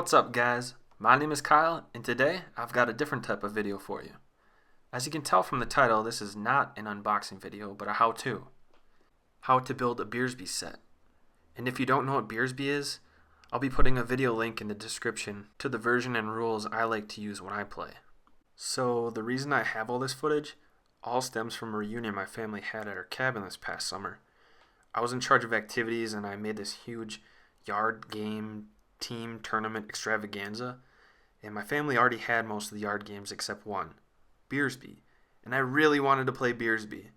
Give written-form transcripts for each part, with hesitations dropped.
What's up guys, my name is Kyle and today I've got a different type of video for you. As you can tell from the title, this is not an unboxing video but a how-to. How to build a Beersbee set. And if you don't know what Beersbee is, I'll be putting a video link in the description to the version and rules I like to use when I play. So the reason I have all this footage all stems from a reunion my family had at our cabin this past summer. I was in charge of activities and I made this huge yard game team tournament extravaganza, and my family already had most of the yard games except one, Beersbee, and I really wanted to play Beersbee.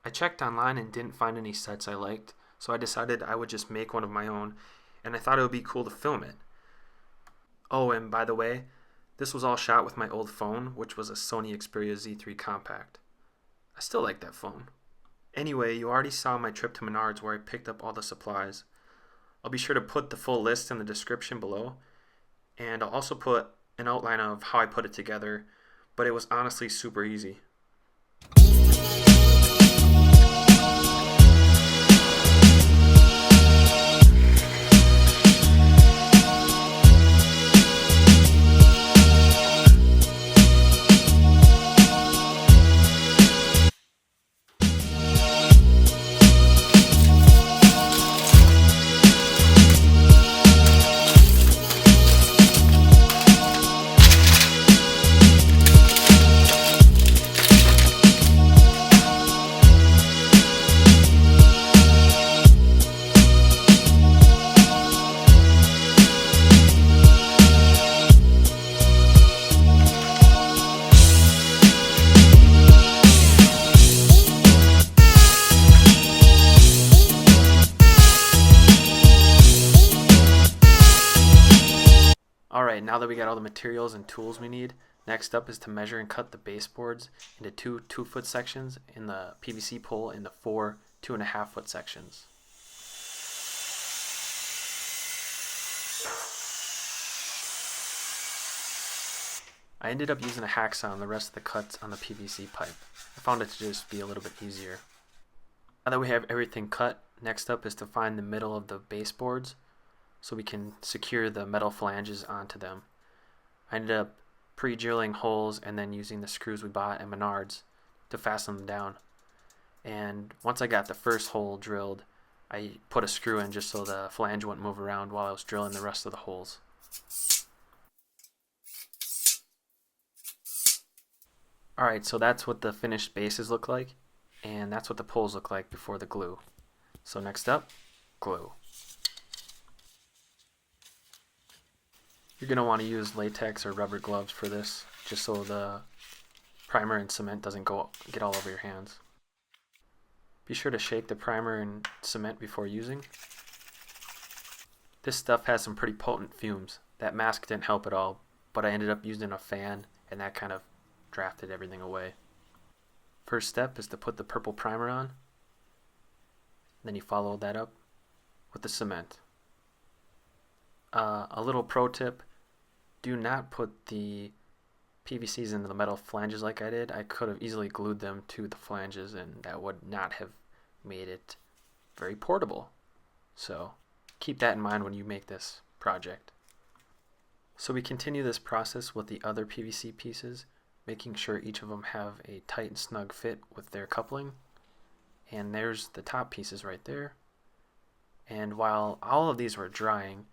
I checked online and didn't find any sets I liked, so I decided I would just make one of my own, and I thought it would be cool to film it. Oh, and by the way, this was all shot with my old phone, which was a Sony Xperia Z3 Compact. I still like that phone. Anyway, you already saw my trip to Menards where I picked up all the supplies. I'll be sure to put the full list in the description below, and I'll also put an outline of how I put it together, but it was honestly super easy. Alright, now that we got all the materials and tools we need, next up is to measure and cut the baseboards into two 2-foot sections and the PVC pole into four 2.5-foot sections. I ended up using a hacksaw on the rest of the cuts on the PVC pipe. I found it to just be a little bit easier. Now that we have everything cut, next up is to find the middle of the baseboards so we can secure the metal flanges onto them. I ended up pre-drilling holes and then using the screws we bought at Menards to fasten them down. And once I got the first hole drilled, I put a screw in just so the flange wouldn't move around while I was drilling the rest of the holes. Alright, so that's what the finished bases look like, and that's what the poles look like before the glue. So next up, glue. You're going to want to use latex or rubber gloves for this, just so the primer and cement doesn't get all over your hands. Be sure to shake the primer and cement before using. This stuff has some pretty potent fumes. That mask didn't help at all, but I ended up using a fan and that kind of drafted everything away. First step is to put the purple primer on. Then you follow that up with the cement. A little pro tip, do not put the PVCs into the metal flanges like I did. I could have easily glued them to the flanges and that would not have made it very portable. So keep that in mind when you make this project. So we continue this process with the other PVC pieces, making sure each of them have a tight and snug fit with their coupling. And there's the top pieces right there. And while all of these were drying,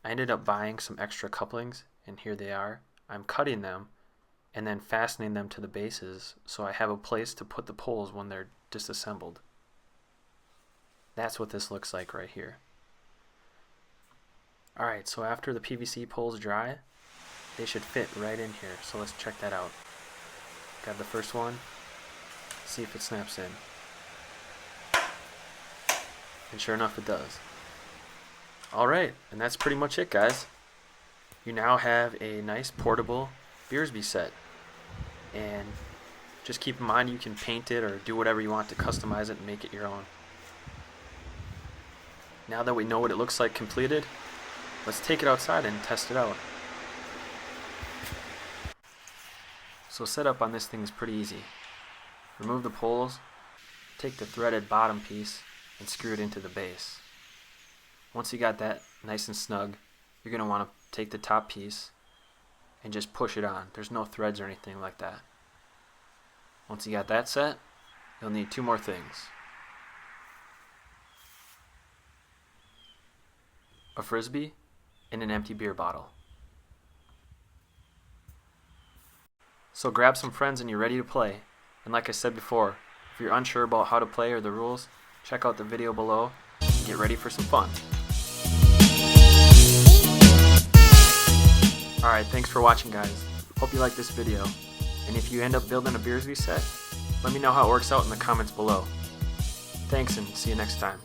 I ended up buying some extra couplings, and here they are. I'm cutting them and then fastening them to the bases so I have a place to put the poles when they're disassembled. That's what this looks like right here. Alright, so after the PVC poles dry, they should fit right in here, so let's check that out. Grab the first one, see if it snaps in. And sure enough it does. Alright, and that's pretty much it guys. You now have a nice portable Beersbee set. And just keep in mind you can paint it or do whatever you want to customize it and make it your own. Now that we know what it looks like completed, let's take it outside and test it out. So setup on this thing is pretty easy. Remove the poles, take the threaded bottom piece and screw it into the base. Once you got that nice and snug, you're going to want to take the top piece and just push it on. There's no threads or anything like that. Once you got that set, you'll need two more things. A Frisbee and an empty beer bottle. So grab some friends and you're ready to play. And like I said before, if you're unsure about how to play or the rules, check out the video below and get ready for some fun. Alright, thanks for watching guys. Hope you liked this video. And if you end up building a Beersbee set, let me know how it works out in the comments below. Thanks and see you next time.